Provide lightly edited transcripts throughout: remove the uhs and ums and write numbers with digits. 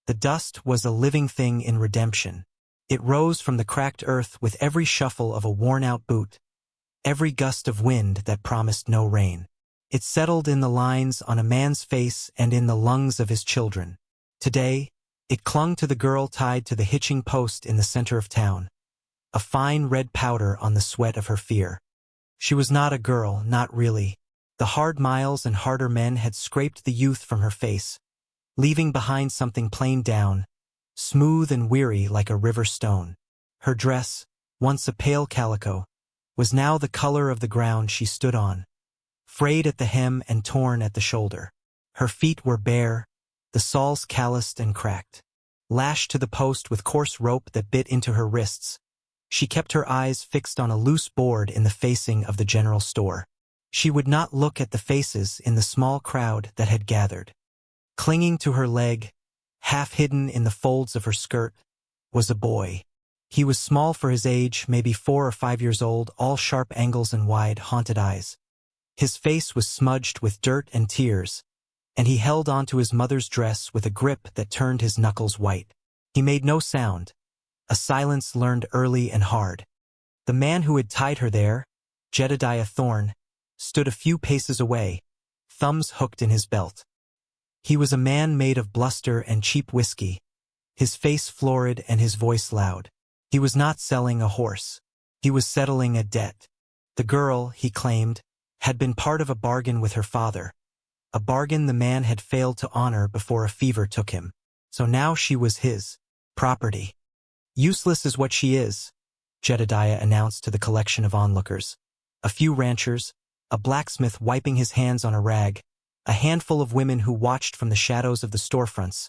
The dust was a living thing in redemption. It rose from the cracked earth with every shuffle of a worn-out boot, every gust of wind that promised no rain. It settled in the lines on a man's face and in the lungs of his children. Today, it clung to the girl tied to the hitching post in the center of town, a fine red powder on the sweat of her fear. She was not a girl, not really. The hard miles and harder men had scraped the youth from her face, leaving behind something planed down, smooth and weary like a river stone. Her dress, once a pale calico, was now the color of the ground she stood on, frayed at the hem and torn at the shoulder. Her feet were bare, the soles calloused and cracked. Lashed to the post with coarse rope that bit into her wrists, she kept her eyes fixed on a loose board in the facing of the general store. She would not look at the faces in the small crowd that had gathered. Clinging to her leg, half hidden in the folds of her skirt, was a boy. He was small for his age, maybe 4 or 5 years old, all sharp angles and wide, haunted eyes. His face was smudged with dirt and tears, and he held onto his mother's dress with a grip that turned his knuckles white. He made no sound, a silence learned early and hard. The man who had tied her there, Jedediah Thorne, stood a few paces away, thumbs hooked in his belt. He was a man made of bluster and cheap whiskey, his face florid and his voice loud. He was not selling a horse. He was settling a debt. The girl, he claimed, had been part of a bargain with her father, a bargain the man had failed to honor before a fever took him. So now she was his property. Useless is what she is, Jedediah announced to the collection of onlookers. A few ranchers, a blacksmith wiping his hands on a rag, a handful of women who watched from the shadows of the storefronts,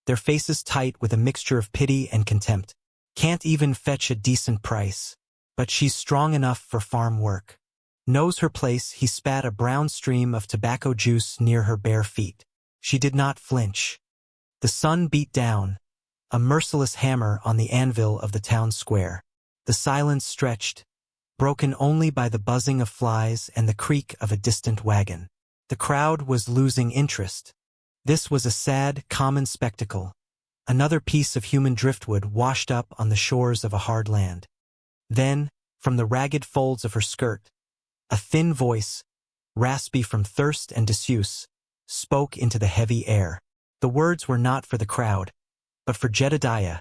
their faces tight with a mixture of pity and contempt. Can't even fetch a decent price, but she's strong enough for farm work. Knows her place. He spat a brown stream of tobacco juice near her bare feet. She did not flinch. The sun beat down, a merciless hammer on the anvil of the town square. The silence stretched, broken only by the buzzing of flies and the creak of a distant wagon. The crowd was losing interest. This was a sad, common spectacle, another piece of human driftwood washed up on the shores of a hard land. Then, from the ragged folds of her skirt, a thin voice, raspy from thirst and disuse, spoke into the heavy air. The words were not for the crowd, but for Jedediah,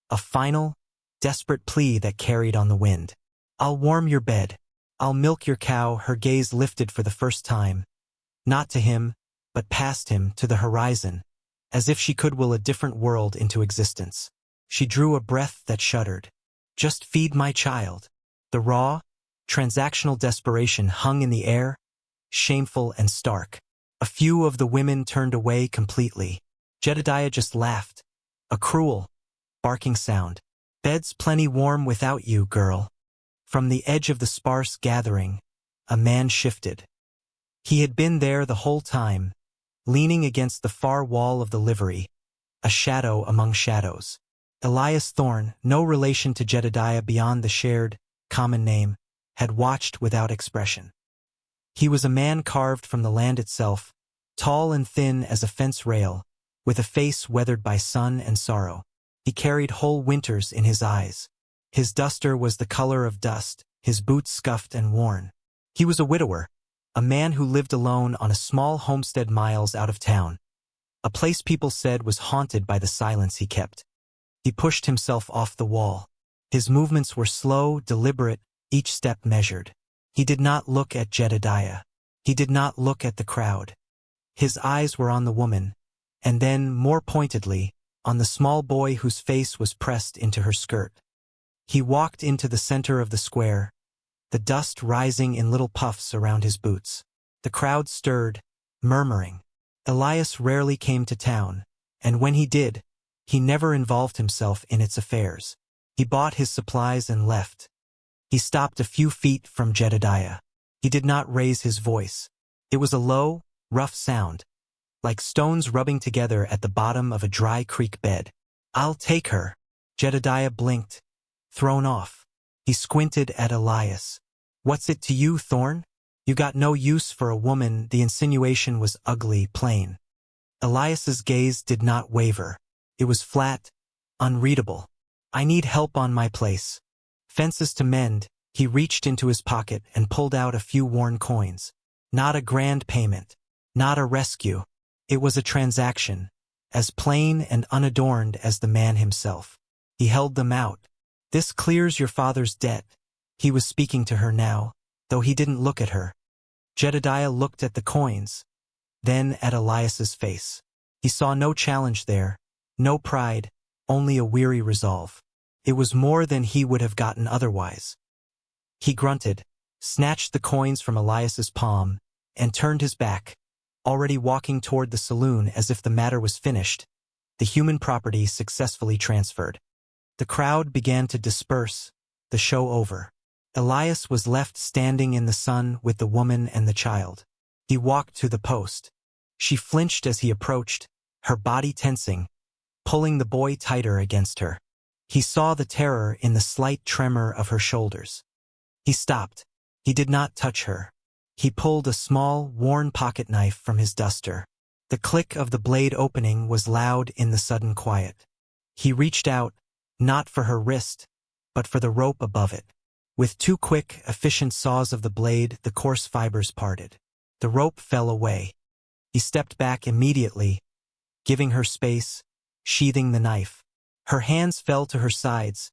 a final, desperate plea that carried on the wind. I'll warm your bed. I'll milk your cow. Her gaze lifted for the first time, not to him, but past him to the horizon, as if she could will a different world into existence. She drew a breath that shuddered. Just feed my child. The raw, transactional desperation hung in the air, shameful and stark. A few of the women turned away completely. Jedediah just laughed, a cruel, barking sound. Bed's plenty warm without you, girl. From the edge of the sparse gathering, a man shifted. He had been there the whole time, leaning against the far wall of the livery, a shadow among shadows. Elias Thorne, no relation to Jedediah beyond the shared, common name, had watched without expression. He was a man carved from the land itself, tall and thin as a fence rail, with a face weathered by sun and sorrow. He carried whole winters in his eyes. His duster was the color of dust, his boots scuffed and worn. He was a widower, a man who lived alone on a small homestead miles out of town, a place people said was haunted by the silence he kept. He pushed himself off the wall. His movements were slow, deliberate, each step measured. He did not look at Jedediah. He did not look at the crowd. His eyes were on the woman, and then, more pointedly, on the small boy whose face was pressed into her skirt. He walked into the center of the square, the dust rising in little puffs around his boots. The crowd stirred, murmuring. Elias rarely came to town, and when he did, he never involved himself in its affairs. He bought his supplies and left. He stopped a few feet from Jedediah. He did not raise his voice. It was a low, rough sound, like stones rubbing together at the bottom of a dry creek bed. I'll take her. Jedediah blinked, thrown off. He squinted at Elias. What's it to you, Thorne? You got no use for a woman. The insinuation was ugly, plain. Elias's gaze did not waver. It was flat, unreadable. I need help on my place. Fences to mend. He reached into his pocket and pulled out a few worn coins. Not a grand payment. Not a rescue. It was a transaction, as plain and unadorned as the man himself. He held them out. This clears your father's debt. He was speaking to her now, though he didn't look at her. Jedediah looked at the coins, then at Elias's face. He saw no challenge there, no pride, only a weary resolve. It was more than he would have gotten otherwise. He grunted, snatched the coins from Elias's palm, and turned his back, already walking toward the saloon as if the matter was finished, the human property successfully transferred. The crowd began to disperse, the show over. Elias was left standing in the sun with the woman and the child. He walked to the post. She flinched as he approached, her body tensing, pulling the boy tighter against her. He saw the terror in the slight tremor of her shoulders. He stopped. He did not touch her. He pulled a small, worn pocket knife from his duster. The click of the blade opening was loud in the sudden quiet. He reached out, not for her wrist, but for the rope above it. With two quick, efficient saws of the blade, the coarse fibers parted. The rope fell away. He stepped back immediately, giving her space, sheathing the knife. Her hands fell to her sides,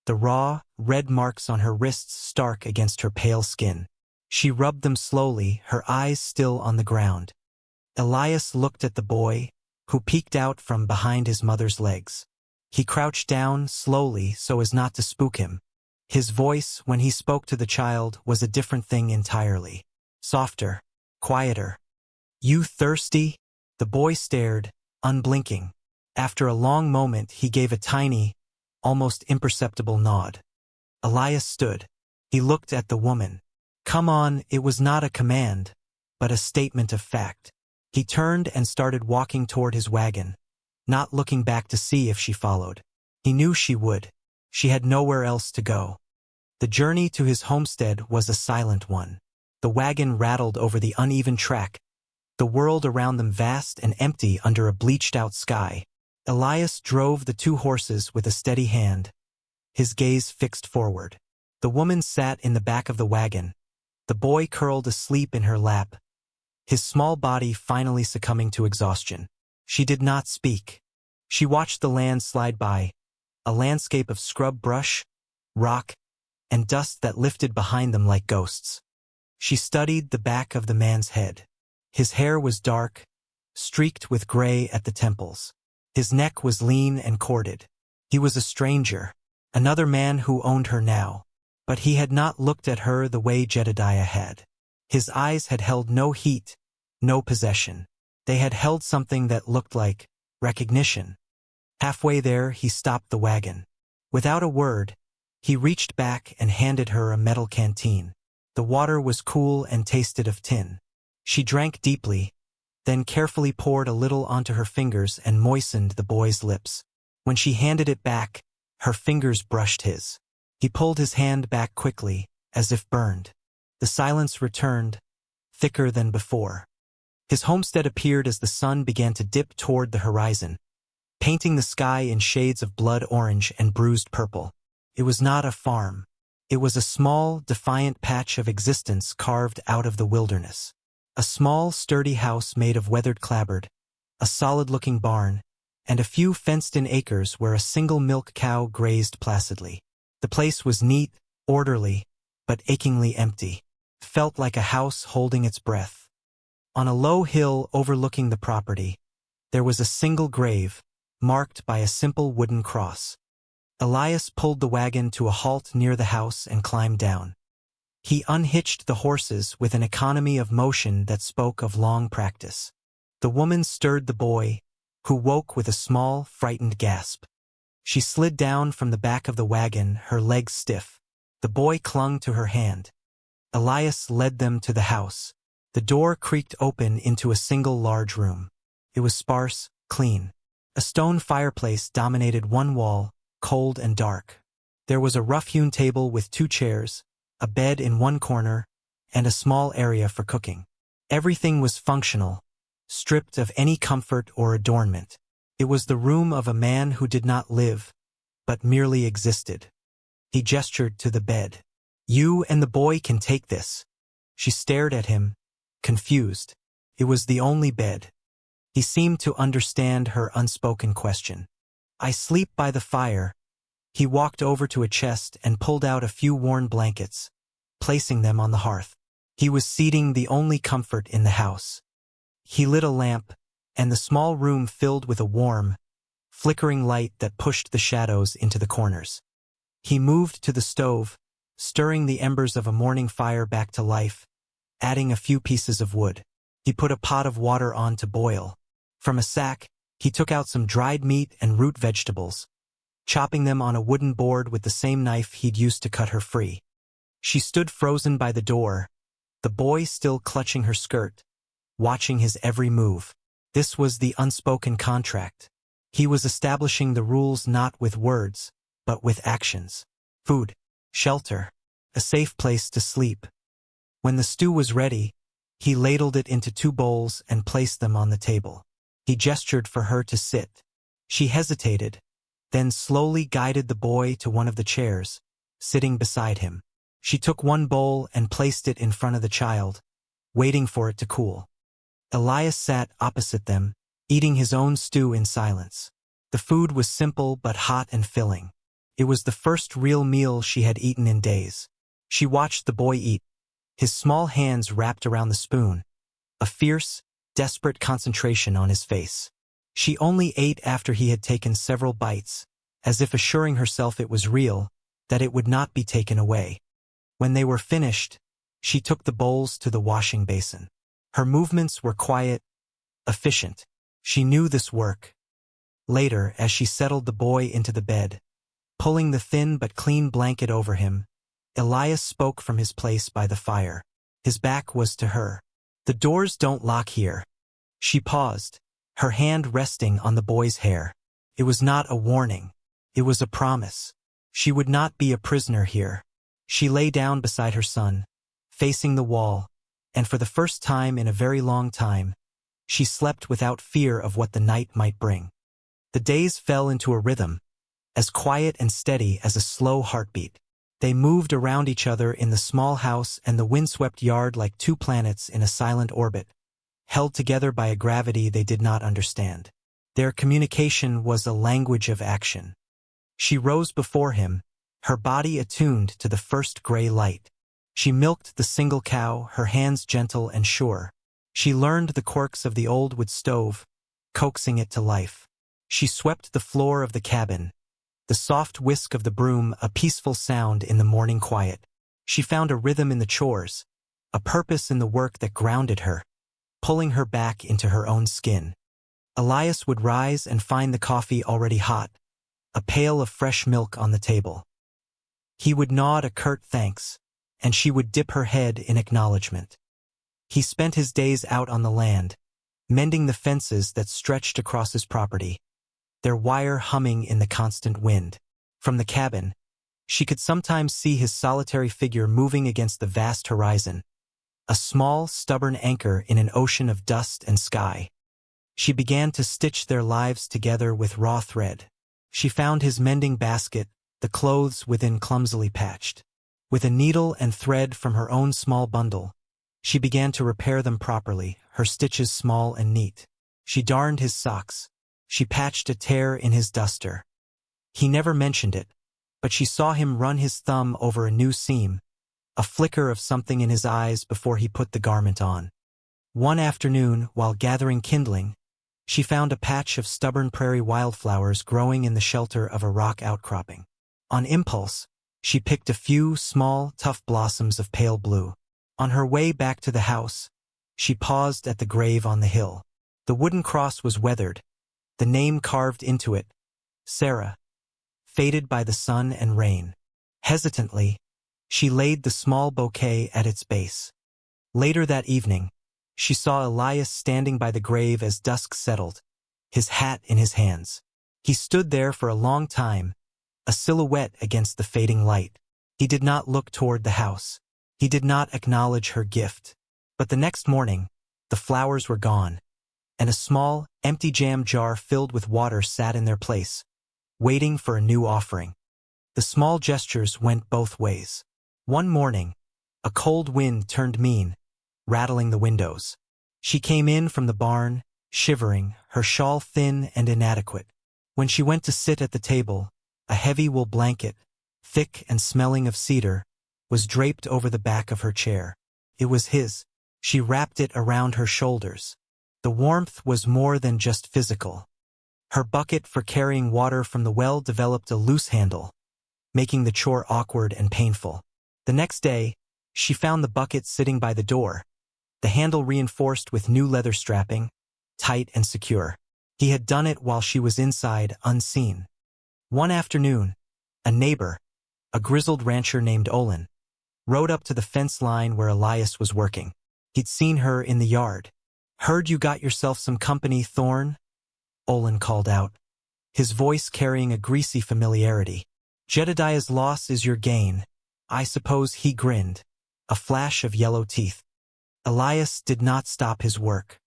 the raw, red marks on her wrists stark against her pale skin. She rubbed them slowly, her eyes still on the ground. Elias looked at the boy, who peeked out from behind his mother's legs. He crouched down slowly so as not to spook him. His voice, when he spoke to the child, was a different thing entirely. Softer, quieter. "You thirsty?" The boy stared, unblinking. After a long moment, he gave a tiny, almost imperceptible nod. Elias stood. He looked at the woman. Come on, it was not a command, but a statement of fact. He turned and started walking toward his wagon, not looking back to see if she followed. He knew she would. She had nowhere else to go. The journey to his homestead was a silent one. The wagon rattled over the uneven track, the world around them vast and empty under a bleached-out sky. Elias drove the two horses with a steady hand, his gaze fixed forward. The woman sat in the back of the wagon, the boy curled asleep in her lap, his small body finally succumbing to exhaustion. She did not speak. She watched the land slide by, a landscape of scrub brush, rock, and dust that lifted behind them like ghosts. She studied the back of the man's head. His hair was dark, streaked with gray at the temples. His neck was lean and corded. He was a stranger, another man who owned her now. But he had not looked at her the way Jedediah had. His eyes had held no heat, no possession. They had held something that looked like recognition. Halfway there, he stopped the wagon. Without a word, he reached back and handed her a metal canteen. The water was cool and tasted of tin. She drank deeply, then carefully poured a little onto her fingers and moistened the boy's lips. When she handed it back, her fingers brushed his. He pulled his hand back quickly, as if burned. The silence returned, thicker than before. His homestead appeared as the sun began to dip toward the horizon, painting the sky in shades of blood orange and bruised purple. It was not a farm. It was a small, defiant patch of existence carved out of the wilderness. A small, sturdy house made of weathered clapboard, a solid-looking barn, and a few fenced-in acres where a single milk cow grazed placidly. The place was neat, orderly, but achingly empty. It felt like a house holding its breath. On a low hill overlooking the property, there was a single grave, marked by a simple wooden cross. Elias pulled the wagon to a halt near the house and climbed down. He unhitched the horses with an economy of motion that spoke of long practice. The woman stirred the boy, who woke with a small, frightened gasp. She slid down from the back of the wagon, her legs stiff. The boy clung to her hand. Elias led them to the house. The door creaked open into a single large room. It was sparse, clean. A stone fireplace dominated one wall, cold and dark. There was a rough-hewn table with two chairs, a bed in one corner, and a small area for cooking. Everything was functional, stripped of any comfort or adornment. It was the room of a man who did not live, but merely existed. He gestured to the bed. "You and the boy can take this." She stared at him, confused. It was the only bed. He seemed to understand her unspoken question. "I sleep by the fire." He walked over to a chest and pulled out a few worn blankets, placing them on the hearth. He was seating the only comfort in the house. He lit a lamp, and the small room filled with a warm, flickering light that pushed the shadows into the corners. He moved to the stove, stirring the embers of a morning fire back to life, adding a few pieces of wood. He put a pot of water on to boil. From a sack, he took out some dried meat and root vegetables, chopping them on a wooden board with the same knife he'd used to cut her free. She stood frozen by the door, the boy still clutching her skirt, watching his every move. This was the unspoken contract. He was establishing the rules not with words, but with actions. Food, shelter, a safe place to sleep. When the stew was ready, he ladled it into 2 bowls and placed them on the table. He gestured for her to sit. She hesitated, then slowly guided the boy to one of the chairs, sitting beside him. She took 1 bowl and placed it in front of the child, waiting for it to cool. Elias sat opposite them, eating his own stew in silence. The food was simple but hot and filling. It was the first real meal she had eaten in days. She watched the boy eat, his small hands wrapped around the spoon, a fierce, desperate concentration on his face. She only ate after he had taken several bites, as if assuring herself it was real, that it would not be taken away. When they were finished, she took the bowls to the washing basin. Her movements were quiet, efficient. She knew this work. Later, as she settled the boy into the bed, pulling the thin but clean blanket over him, Elias spoke from his place by the fire. His back was to her. "The doors don't lock here." She paused, her hand resting on the boy's hair. It was not a warning. It was a promise. She would not be a prisoner here. She lay down beside her son, facing the wall, and for the first time in a very long time, she slept without fear of what the night might bring. The days fell into a rhythm, as quiet and steady as a slow heartbeat. They moved around each other in the small house and the windswept yard like 2 planets in a silent orbit, held together by a gravity they did not understand. Their communication was a language of action. She rose before him, her body attuned to the first gray light. She milked the single cow, her hands gentle and sure. She learned the quirks of the old wood stove, coaxing it to life. She swept the floor of the cabin, the soft whisk of the broom a peaceful sound in the morning quiet. She found a rhythm in the chores, a purpose in the work that grounded her, pulling her back into her own skin. Elias would rise and find the coffee already hot, a pail of fresh milk on the table. He would nod a curt thanks, and she would dip her head in acknowledgement. He spent his days out on the land, mending the fences that stretched across his property, their wire humming in the constant wind. From the cabin, she could sometimes see his solitary figure moving against the vast horizon, a small, stubborn anchor in an ocean of dust and sky. She began to stitch their lives together with raw thread. She found his mending basket, the clothes within clumsily patched. With a needle and thread from her own small bundle, she began to repair them properly, her stitches small and neat. She darned his socks. She patched a tear in his duster. He never mentioned it, but she saw him run his thumb over a new seam, a flicker of something in his eyes before he put the garment on. One afternoon, while gathering kindling, she found a patch of stubborn prairie wildflowers growing in the shelter of a rock outcropping. On impulse, she picked a few small, tough blossoms of pale blue. On her way back to the house, she paused at the grave on the hill. The wooden cross was weathered, the name carved into it, Sarah, faded by the sun and rain. Hesitantly, she laid the small bouquet at its base. Later that evening, she saw Elias standing by the grave as dusk settled, his hat in his hands. He stood there for a long time, a silhouette against the fading light. He did not look toward the house. He did not acknowledge her gift. But the next morning, the flowers were gone. and a small, empty jam jar filled with water sat in their place, waiting for a new offering. The small gestures went both ways. One morning, a cold wind turned mean, rattling the windows. She came in from the barn, shivering, her shawl thin and inadequate. When she went to sit at the table, a heavy wool blanket, thick and smelling of cedar, was draped over the back of her chair. It was his. She wrapped it around her shoulders. The warmth was more than just physical. Her bucket for carrying water from the well developed a loose handle, making the chore awkward and painful. The next day, she found the bucket sitting by the door, the handle reinforced with new leather strapping, tight and secure. He had done it while she was inside, unseen. One afternoon, a neighbor, a grizzled rancher named Olin, rode up to the fence line where Elias was working. He'd seen her in the yard. "Heard you got yourself some company, Thorn?" Olin called out, his voice carrying a greasy familiarity. "Jedediah's loss is your gain, I suppose," he grinned, a flash of yellow teeth. Elias did not stop his work.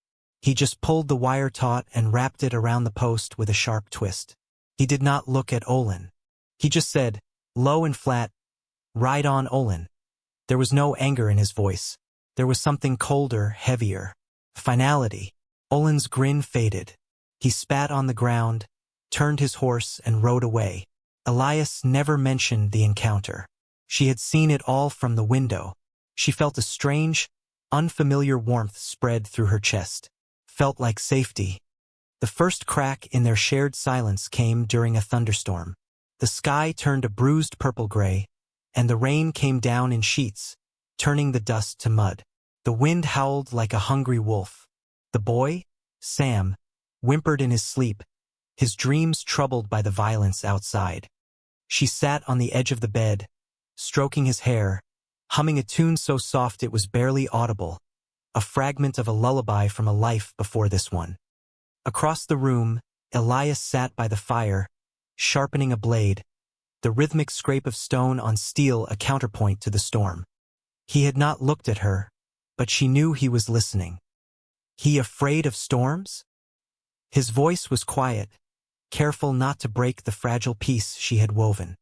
He just pulled the wire taut and wrapped it around the post with a sharp twist. He did not look at Olin. He just said, low and flat, "Ride on, Olin." There was no anger in his voice. There was something colder, heavier. Finality. Olin's grin faded. He spat on the ground, turned his horse, and rode away. Elias never mentioned the encounter. She had seen it all from the window. She felt a strange, unfamiliar warmth spread through her chest. Felt like safety. The first crack in their shared silence came during a thunderstorm. The sky turned a bruised purple-gray, and the rain came down in sheets, turning the dust to mud. The wind howled like a hungry wolf. The boy, Sam, whimpered in his sleep, his dreams troubled by the violence outside. She sat on the edge of the bed, stroking his hair, humming a tune so soft it was barely audible, a fragment of a lullaby from a life before this one. Across the room, Elias sat by the fire, sharpening a blade, the rhythmic scrape of stone on steel a counterpoint to the storm. He had not looked at her, but she knew he was listening. He afraid of storms? His voice was quiet, careful not to break the fragile peace she had woven.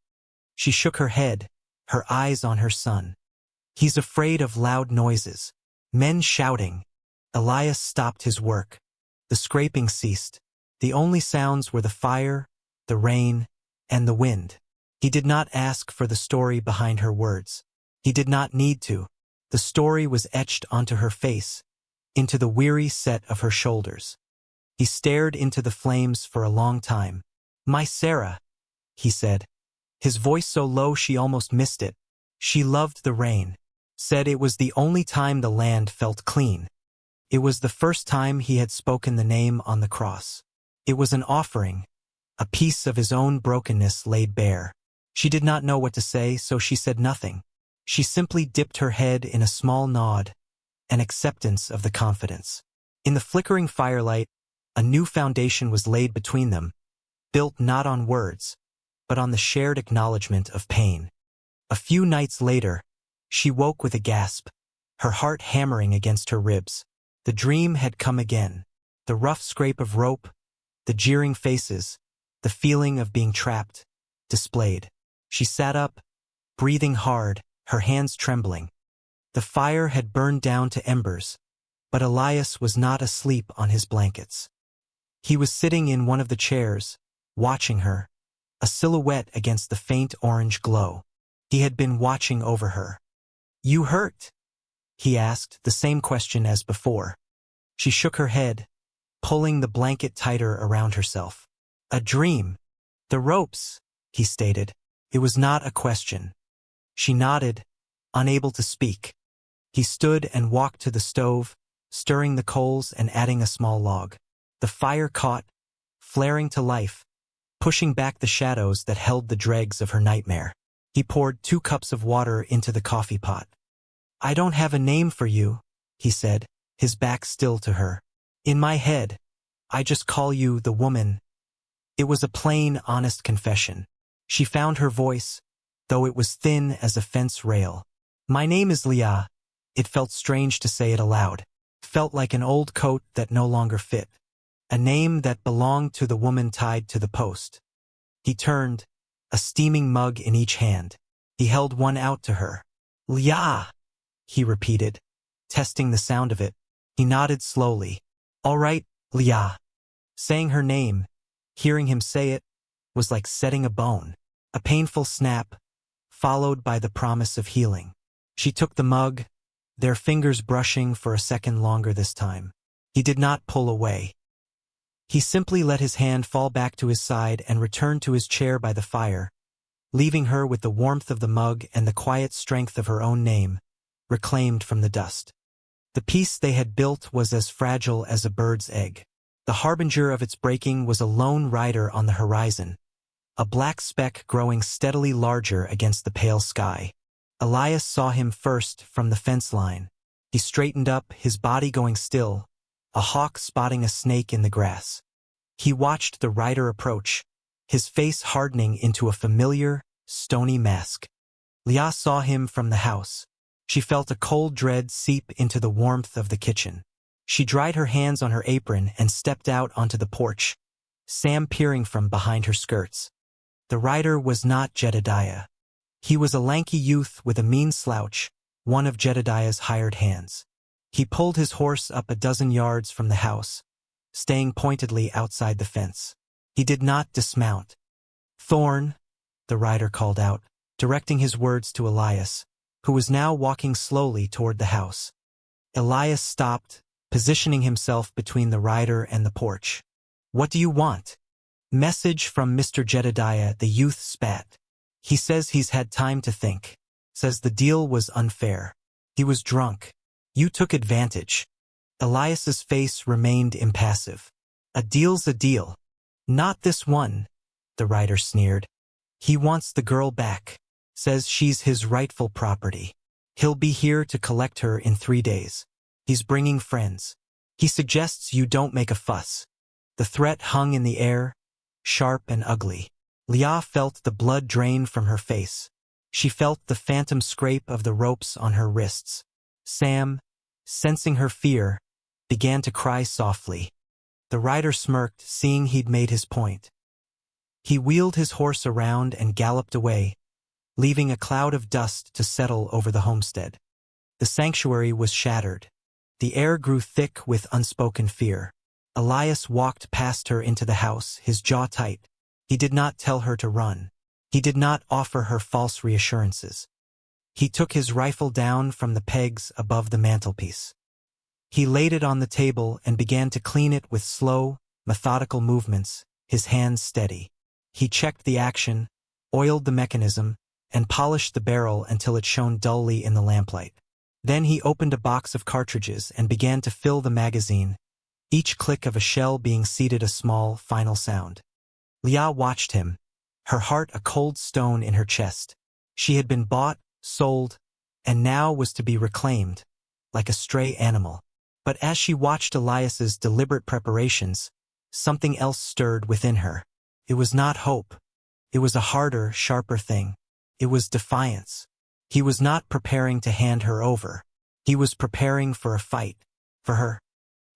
She shook her head, her eyes on her son. He's afraid of loud noises. Men shouting. Elias stopped his work. The scraping ceased. The only sounds were the fire, the rain, and the wind. He did not ask for the story behind her words. He did not need to. The story was etched onto her face, into the weary set of her shoulders. He stared into the flames for a long time. "My Sarah," he said, his voice so low she almost missed it. She loved the rain. Said it was the only time the land felt clean. It was the first time he had spoken the name on the cross. It was an offering, a piece of his own brokenness laid bare. She did not know what to say, so she said nothing. She simply dipped her head in a small nod, an acceptance of the confidence. In the flickering firelight, a new foundation was laid between them, built not on words, but on the shared acknowledgement of pain. A few nights later, she woke with a gasp, her heart hammering against her ribs. The dream had come again. The rough scrape of rope, the jeering faces, the feeling of being trapped, displayed. She sat up, breathing hard, her hands trembling. The fire had burned down to embers, but Elias was not asleep on his blankets. He was sitting in one of the chairs, watching her, a silhouette against the faint orange glow. He had been watching over her. "You hurt?" he asked, the same question as before. She shook her head, pulling the blanket tighter around herself. "A dream. The ropes," he stated. It was not a question. She nodded, unable to speak. He stood and walked to the stove, stirring the coals and adding a small log. The fire caught, flaring to life, pushing back the shadows that held the dregs of her nightmare. He poured 2 cups of water into the coffee pot. "I don't have a name for you," he said, his back still to her. "In my head, I just call you the woman." It was a plain, honest confession. She found her voice, though it was thin as a fence rail. "My name is Leah." It felt strange to say it aloud. felt like an old coat that no longer fit, a name that belonged to the woman tied to the post. He turned, a steaming mug in each hand. He held one out to her. "Lia," he repeated, testing the sound of it. He nodded slowly. "All right, Lia." Saying her name, hearing him say it, was like setting a bone. A painful snap, followed by the promise of healing. She took the mug, their fingers brushing for a second longer this time. He did not pull away. He simply let his hand fall back to his side and returned to his chair by the fire, leaving her with the warmth of the mug and the quiet strength of her own name, reclaimed from the dust. The peace they had built was as fragile as a bird's egg. The harbinger of its breaking was a lone rider on the horizon, a black speck growing steadily larger against the pale sky. Elias saw him first from the fence line. He straightened up, his body going still, a hawk spotting a snake in the grass. He watched the rider approach, his face hardening into a familiar, stony mask. Lia saw him from the house. She felt a cold dread seep into the warmth of the kitchen. She dried her hands on her apron and stepped out onto the porch, Sam peering from behind her skirts. The rider was not Jedediah. He was a lanky youth with a mean slouch, one of Jedediah's hired hands. He pulled his horse up a dozen yards from the house, staying pointedly outside the fence. He did not dismount. "Thorn," the rider called out, directing his words to Elias, who was now walking slowly toward the house. Elias stopped, positioning himself between the rider and the porch. "What do you want?" "Message from Mr. Jedediah," the youth spat. "He says he's had time to think. Says the deal was unfair. He was drunk. You took advantage." Elias's face remained impassive. "A deal's a deal." "Not this one," the rider sneered. "He wants the girl back. Says she's his rightful property. He'll be here to collect her in 3 days. He's bringing friends. He suggests you don't make a fuss." The threat hung in the air, sharp and ugly. Lia felt the blood drain from her face. She felt the phantom scrape of the ropes on her wrists. Sam, sensing her fear, began to cry softly. The rider smirked, seeing he'd made his point. He wheeled his horse around and galloped away, leaving a cloud of dust to settle over the homestead. The sanctuary was shattered. The air grew thick with unspoken fear. Elias walked past her into the house, his jaw tight. He did not tell her to run. He did not offer her false reassurances. He took his rifle down from the pegs above the mantelpiece. He laid it on the table and began to clean it with slow, methodical movements, his hands steady. He checked the action, oiled the mechanism, and polished the barrel until it shone dully in the lamplight. Then he opened a box of cartridges and began to fill the magazine, each click of a shell being seeded a small, final sound. Lia watched him, her heart a cold stone in her chest. She had been bought, sold, and now was to be reclaimed, like a stray animal. But as she watched Elias's deliberate preparations, something else stirred within her. It was not hope. It was a harder, sharper thing. It was defiance. He was not preparing to hand her over. He was preparing for a fight, for her.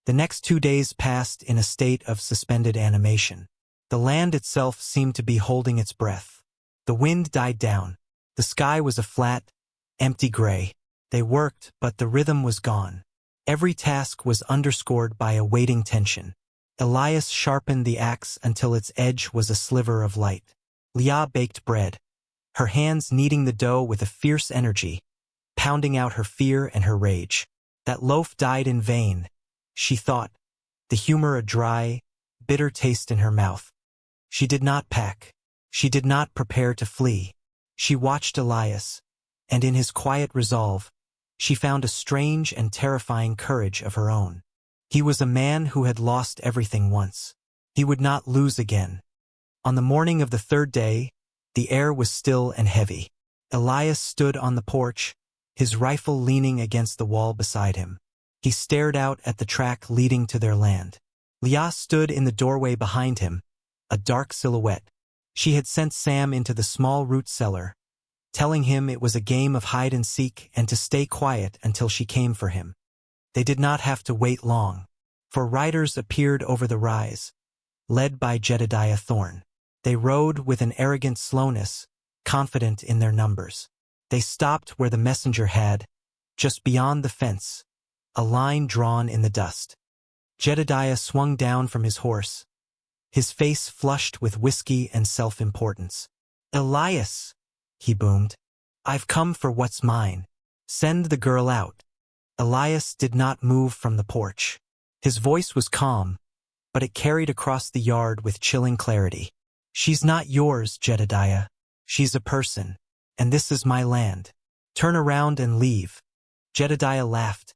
The next 2 days passed in a state of suspended animation. The land itself seemed to be holding its breath. The wind died down. The sky was a flat, empty gray. They worked, but the rhythm was gone. Every task was underscored by a waiting tension. Elias sharpened the axe until its edge was a sliver of light. Lia baked bread, her hands kneading the dough with a fierce energy, pounding out her fear and her rage. That loaf died in vain, she thought, the humor a dry, bitter taste in her mouth. She did not pack. She did not prepare to flee. She watched Elias, and in his quiet resolve, she found a strange and terrifying courage of her own. He was a man who had lost everything once. He would not lose again. On the morning of the 3rd day, the air was still and heavy. Elias stood on the porch, his rifle leaning against the wall beside him. He stared out at the track leading to their land. Lia stood in the doorway behind him, a dark silhouette. She had sent Sam into the small root cellar, telling him it was a game of hide and seek and to stay quiet until she came for him. They did not have to wait long, for riders appeared over the rise, led by Jedediah Thorne. They rode with an arrogant slowness, confident in their numbers. They stopped where the messenger had, just beyond the fence, a line drawn in the dust. Jedediah swung down from his horse, his face flushed with whiskey and self-importance. "Elias," he boomed, "I've come for what's mine. Send the girl out." Elias did not move from the porch. His voice was calm, but it carried across the yard with chilling clarity. "She's not yours, Jedediah. She's a person, and this is my land. Turn around and leave." Jedediah laughed,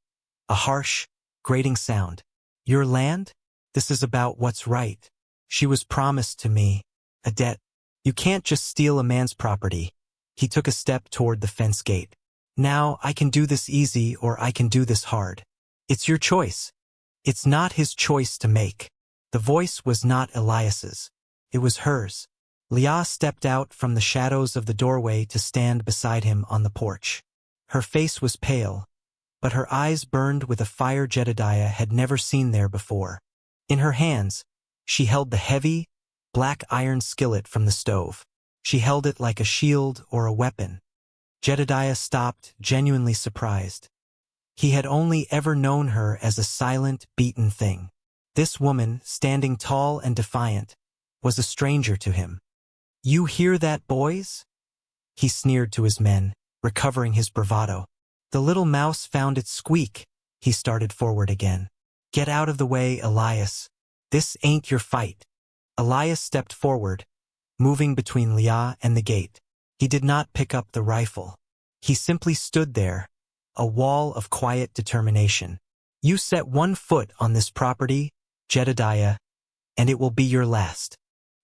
a harsh, grating sound. "Your land? This is about what's right. She was promised to me, a debt. You can't just steal a man's property." He took a step toward the fence gate. "Now, I can do this easy or I can do this hard. It's your choice." It's not his choice to make. The voice was not Elias's. It was hers. Leah stepped out from the shadows of the doorway to stand beside him on the porch. Her face was pale, but her eyes burned with a fire Jedediah had never seen there before. In her hands, she held the heavy, black iron skillet from the stove. She held it like a shield or a weapon. Jedediah stopped, genuinely surprised. He had only ever known her as a silent, beaten thing. This woman, standing tall and defiant, was a stranger to him. "You hear that, boys?" He sneered to his men, recovering his bravado. "The little mouse found its squeak." He started forward again. "Get out of the way, Elias. This ain't your fight." Elias stepped forward, moving between Leah and the gate. He did not pick up the rifle. He simply stood there, a wall of quiet determination. "You set one foot on this property, Jedediah, and it will be your last."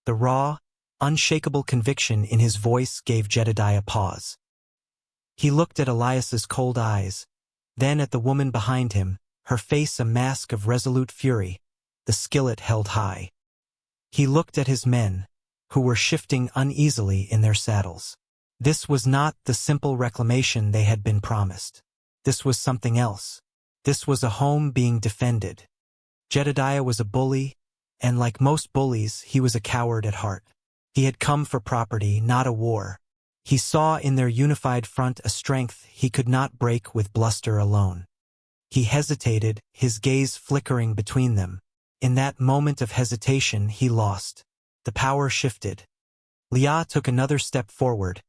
The raw, unshakable conviction in his voice gave Jedediah pause. He looked at Elias's cold eyes, then at the woman behind him, her face a mask of resolute fury, the skillet held high. He looked at his men, who were shifting uneasily in their saddles. This was not the simple reclamation they had been promised. This was something else. This was a home being defended. Jedediah was a bully, and like most bullies, he was a coward at heart. He had come for property, not a war. He saw in their unified front a strength he could not break with bluster alone. He hesitated, his gaze flickering between them. In that moment of hesitation, he lost. The power shifted. Leah took another step forward,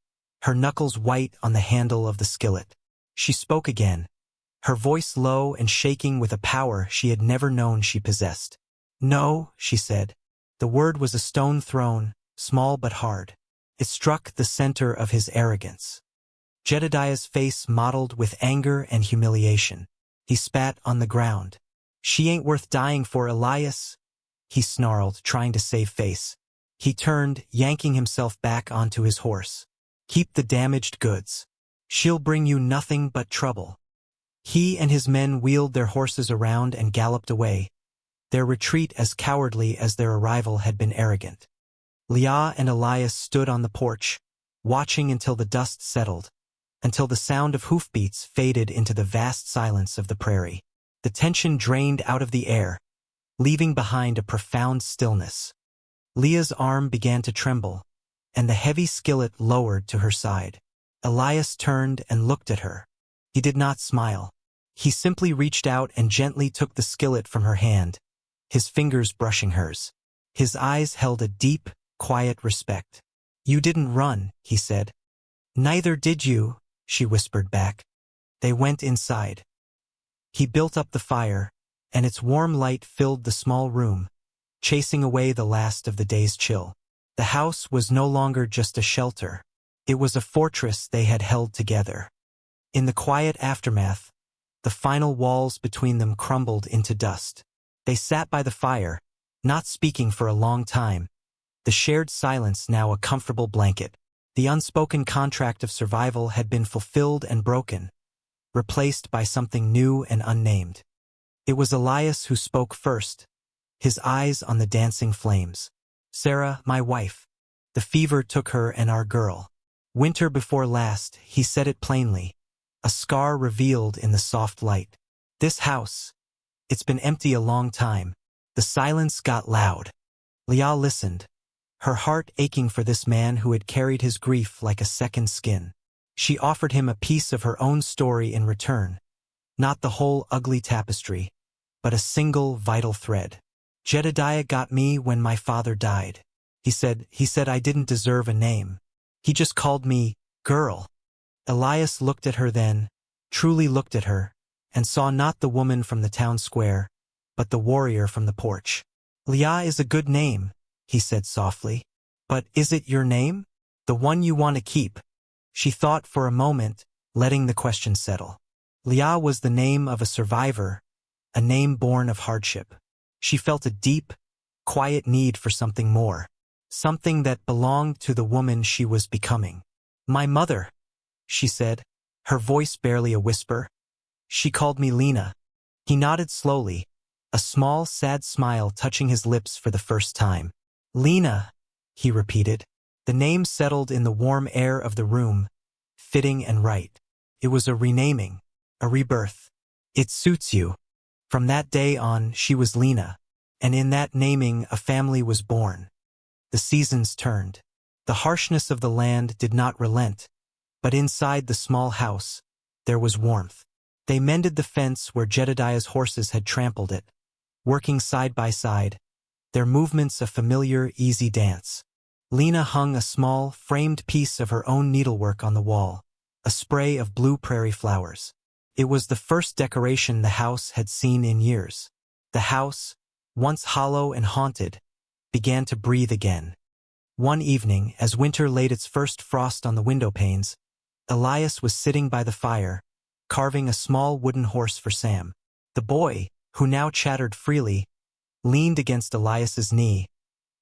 her knuckles white on the handle of the skillet. She spoke again, her voice low and shaking with a power she had never known she possessed. "No," she said. The word was a stone thrown, small but hard. It struck the center of his arrogance. Jedediah's face mottled with anger and humiliation. He spat on the ground. "She ain't worth dying for, Elias," he snarled, trying to save face. He turned, yanking himself back onto his horse. "Keep the damaged goods. She'll bring you nothing but trouble." He and his men wheeled their horses around and galloped away, their retreat as cowardly as their arrival had been arrogant. Leah and Elias stood on the porch, watching until the dust settled, until the sound of hoofbeats faded into the vast silence of the prairie. The tension drained out of the air, leaving behind a profound stillness. Leah's arm began to tremble, and the heavy skillet lowered to her side. Elias turned and looked at her. He did not smile. He simply reached out and gently took the skillet from her hand, his fingers brushing hers. His eyes held a deep, quiet respect. "You didn't run," he said. "Neither did you," she whispered back. They went inside. He built up the fire, and its warm light filled the small room, chasing away the last of the day's chill. The house was no longer just a shelter. It was a fortress they had held together. In the quiet aftermath, the final walls between them crumbled into dust. They sat by the fire, not speaking for a long time, the shared silence now a comfortable blanket. The unspoken contract of survival had been fulfilled and broken, replaced by something new and unnamed. It was Elias who spoke first, his eyes on the dancing flames. "Sarah, my wife. The fever took her and our girl. Winter before last," he said it plainly, a scar revealed in the soft light. This house. It's been empty a long time. The silence got loud. Leah listened, her heart aching for this man who had carried his grief like a second skin. She offered him a piece of her own story in return. Not the whole ugly tapestry, but a single vital thread. Jedediah got me when my father died. He said I didn't deserve a name. He just called me, girl. Elias looked at her then, truly looked at her, and saw not the woman from the town square, but the warrior from the porch. Leah is a good name, he said softly. But is it your name? The one you want to keep? She thought for a moment, letting the question settle. Leah was the name of a survivor, a name born of hardship. She felt a deep, quiet need for something more, something that belonged to the woman she was becoming. My mother, she said, her voice barely a whisper. She called me Lena. He nodded slowly, a small, sad smile touching his lips for the first time. Lena, he repeated. The name settled in the warm air of the room, fitting and right. It was a renaming, a rebirth. It suits you. From that day on, she was Lena, and in that naming a family was born. The seasons turned. The harshness of the land did not relent, but inside the small house, there was warmth. They mended the fence where Jedediah's horses had trampled it, working side by side, their movements a familiar, easy dance. Lena hung a small, framed piece of her own needlework on the wall, a spray of blue prairie flowers. It was the first decoration the house had seen in years. The house, once hollow and haunted, began to breathe again. One evening, as winter laid its first frost on the window panes, Elias was sitting by the fire, carving a small wooden horse for Sam. The boy, who now chattered freely, leaned against Elias's knee,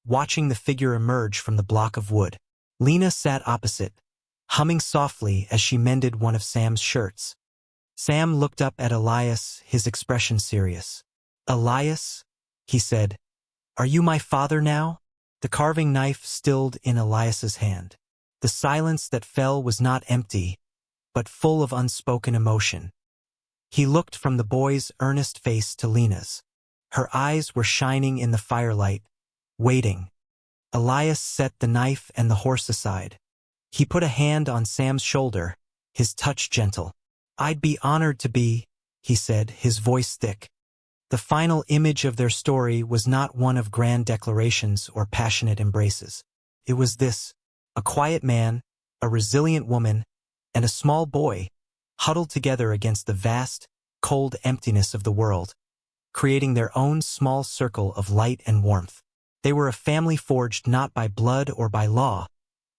watching the figure emerge from the block of wood. Lena sat opposite, humming softly as she mended one of Sam's shirts. Sam looked up at Elias, his expression serious. Elias, he said, are you my father now? The carving knife stilled in Elias's hand. The silence that fell was not empty, but full of unspoken emotion. He looked from the boy's earnest face to Lena's. Her eyes were shining in the firelight, waiting. Elias set the knife and the horse aside. He put a hand on Sam's shoulder, his touch gentle. I'd be honored to be, he said, his voice thick. The final image of their story was not one of grand declarations or passionate embraces. It was this, a quiet man, a resilient woman, and a small boy, huddled together against the vast, cold emptiness of the world, creating their own small circle of light and warmth. They were a family forged not by blood or by law,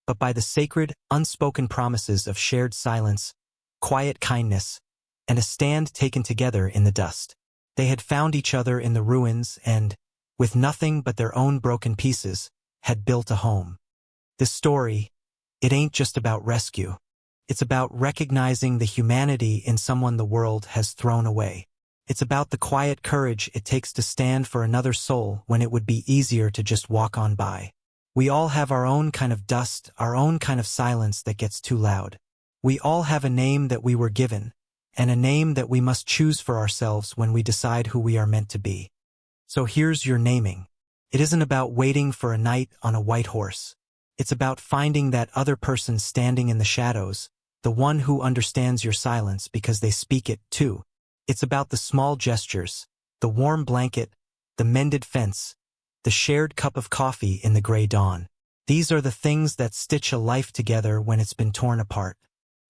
but by the sacred, unspoken promises of shared silence, quiet kindness, and a stand taken together in the dust. They had found each other in the ruins and, with nothing but their own broken pieces, had built a home. This story, it ain't just about rescue. It's about recognizing the humanity in someone the world has thrown away. It's about the quiet courage it takes to stand for another soul when it would be easier to just walk on by. We all have our own kind of dust, our own kind of silence that gets too loud. We all have a name that we were given, and a name that we must choose for ourselves when we decide who we are meant to be. So here's your naming. It isn't about waiting for a knight on a white horse. It's about finding that other person standing in the shadows, the one who understands your silence because they speak it too. It's about the small gestures, the warm blanket, the mended fence, the shared cup of coffee in the gray dawn. These are the things that stitch a life together when it's been torn apart.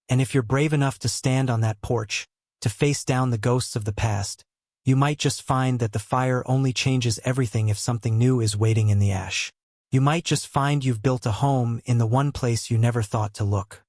And if you're brave enough to stand on that porch, to face down the ghosts of the past, you might just find that the fire only changes everything if something new is waiting in the ash. You might just find you've built a home in the one place you never thought to look.